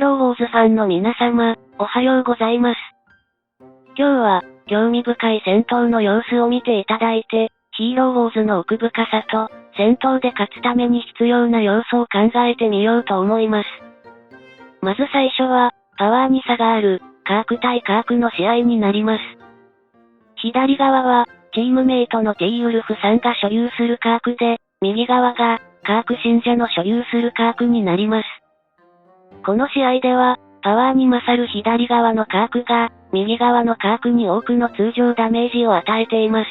ローウォーズファンの皆様、おはようございます。今日は、興味深い戦闘の様子を見ていただいて、ヒーローウォーズの奥深さと、戦闘で勝つために必要な要素を考えてみようと思います。まず最初は、パワーに差がある、カーク対カークの試合になります。左側は、チームメイトの T ウルフさんが所有するカークで、右側が、カーク信者の所有するカークになります。この試合では、パワーに勝る左側のカークが、右側のカークに多くの通常ダメージを与えています。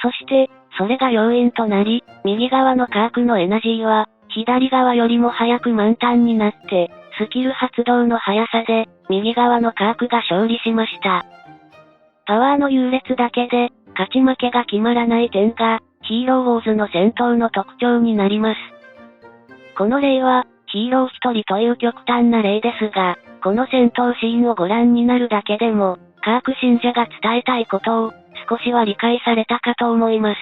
そして、それが要因となり、右側のカークのエナジーは、左側よりも早く満タンになって、スキル発動の速さで、右側のカークが勝利しました。パワーの優劣だけで、勝ち負けが決まらない点が、ヒーローウォーズの戦闘の特徴になります。この例は、ヒーロー一人という極端な例ですが、この戦闘シーンをご覧になるだけでも、カーク信者が伝えたいことを、少しは理解されたかと思います。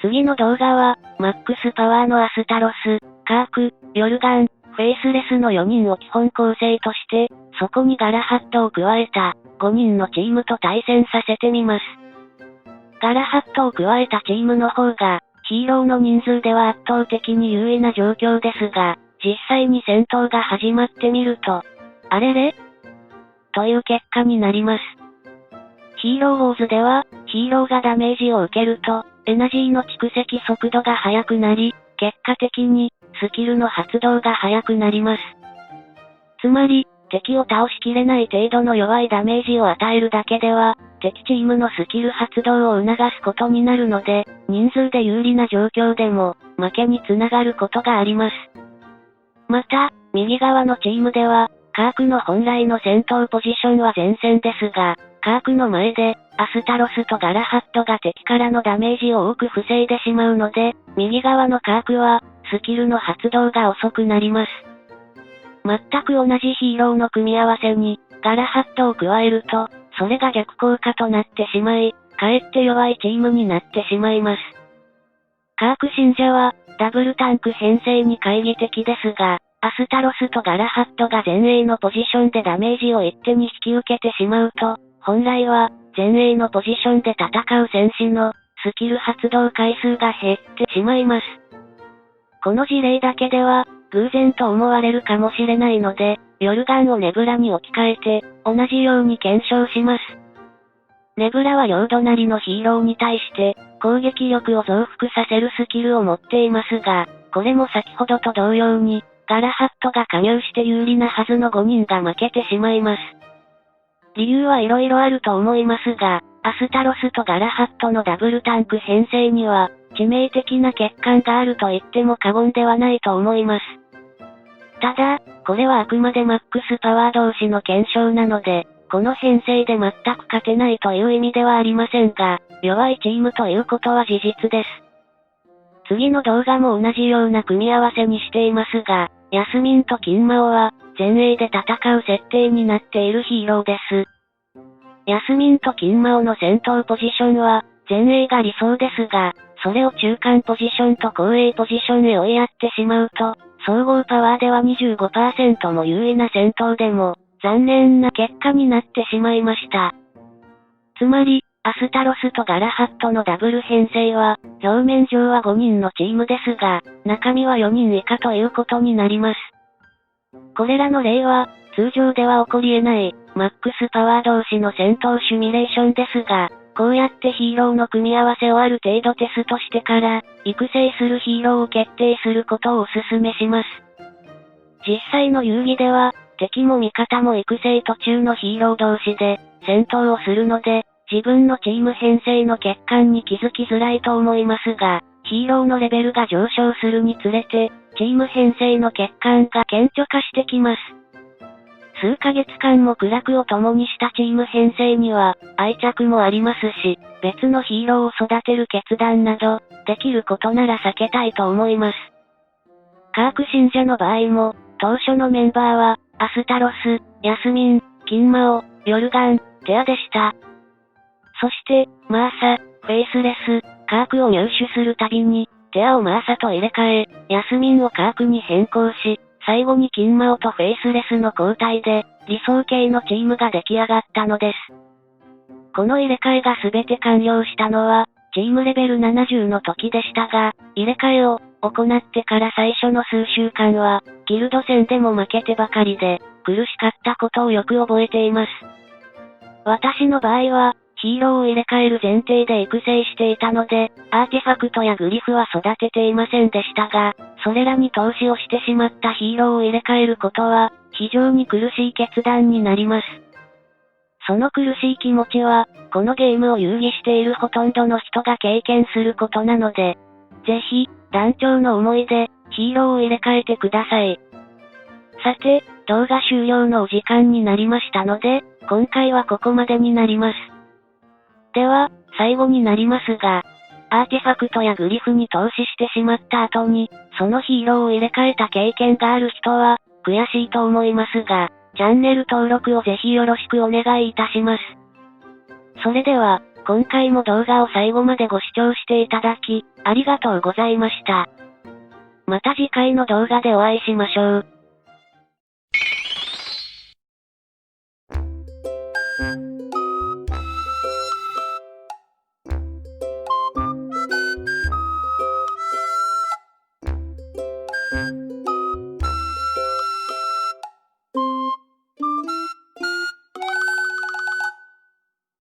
次の動画は、マックスパワーのアスタロス、カーク、ヨルガン、フェイスレスの4人を基本構成として、そこにガラハットを加えた、5人のチームと対戦させてみます。ガラハットを加えたチームの方が、ヒーローの人数では圧倒的に優位な状況ですが、実際に戦闘が始まってみると、あれれという結果になります。ヒーローウォーズでは、ヒーローがダメージを受けると、エナジーの蓄積速度が速くなり、結果的に、スキルの発動が速くなります。つまり、敵を倒しきれない程度の弱いダメージを与えるだけでは、敵チームのスキル発動を促すことになるので、人数で有利な状況でも、負けにつながることがあります。また、右側のチームでは、カークの本来の戦闘ポジションは前線ですが、カークの前で、アスタロスとガラハットが敵からのダメージを多く防いでしまうので、右側のカークは、スキルの発動が遅くなります。全く同じヒーローの組み合わせに、ガラハットを加えると、それが逆効果となってしまい、かえって弱いチームになってしまいます。カーク信者は、ダブルタンク編成に懐疑的ですが、アスタロスとガラハットが前衛のポジションでダメージを一手に引き受けてしまうと、本来は、前衛のポジションで戦う戦士の、スキル発動回数が減ってしまいます。この事例だけでは、偶然と思われるかもしれないので、ヨルガンをネブラに置き換えて、同じように検証します。ネブラは両隣のヒーローに対して、攻撃力を増幅させるスキルを持っていますが、これも先ほどと同様に、ガラハットが加入して有利なはずの5人が負けてしまいます。理由はいろいろあると思いますが、アスタロスとガラハットのダブルタンク編成には、致命的な欠陥があると言っても過言ではないと思います。ただ、これはあくまでマックスパワー同士の検証なので、この編成で全く勝てないという意味ではありませんが、弱いチームということは事実です。次の動画も同じような組み合わせにしていますが、ヤスミンと金魔王は、前衛で戦う設定になっているヒーローです。ヤスミンと金魔王の戦闘ポジションは、前衛が理想ですが、それを中間ポジションと後衛ポジションへ追いやってしまうと、総合パワーでは 25% も優位な戦闘でも、残念な結果になってしまいました。つまり、アスタロスとガラハットのダブル編成は、表面上は5人のチームですが、中身は4人以下ということになります。これらの例は、通常では起こり得ない、マックスパワー同士の戦闘シミュレーションですが、こうやってヒーローの組み合わせをある程度テストしてから、育成するヒーローを決定することをお勧めします。実際の遊戯では、敵も味方も育成途中のヒーロー同士で、戦闘をするので、自分のチーム編成の欠陥に気づきづらいと思いますが、ヒーローのレベルが上昇するにつれて、チーム編成の欠陥が顕著化してきます。数ヶ月間も苦楽を共にしたチーム編成には、愛着もありますし、別のヒーローを育てる決断など、できることなら避けたいと思います。カーク信者の場合も、当初のメンバーは、アスタロス、ヤスミン、金魔王、ヨルガン、テアでした。そして、マーサ、フェイスレス、カークを入手するたびに、テアをマーサと入れ替え、ヤスミンをカークに変更し、最後に金マオとフェイスレスの交代で、理想系のチームが出来上がったのです。この入れ替えが全て完了したのは、チームレベル70の時でしたが、入れ替えを行ってから最初の数週間は、ギルド戦でも負けてばかりで、苦しかったことをよく覚えています。私の場合は、ヒーローを入れ替える前提で育成していたので、アーティファクトやグリフは育てていませんでしたが、それらに投資をしてしまったヒーローを入れ替えることは、非常に苦しい決断になります。その苦しい気持ちは、このゲームを遊戯しているほとんどの人が経験することなので、ぜひ、団長の思いで、ヒーローを入れ替えてください。さて、動画終了のお時間になりましたので、今回はここまでになります。では、最後になりますが、アーティファクトやグリフに投資してしまった後に、そのヒーローを入れ替えた経験がある人は、悔しいと思いますが、チャンネル登録をぜひよろしくお願いいたします。それでは、今回も動画を最後までご視聴していただき、ありがとうございました。また次回の動画でお会いしましょう。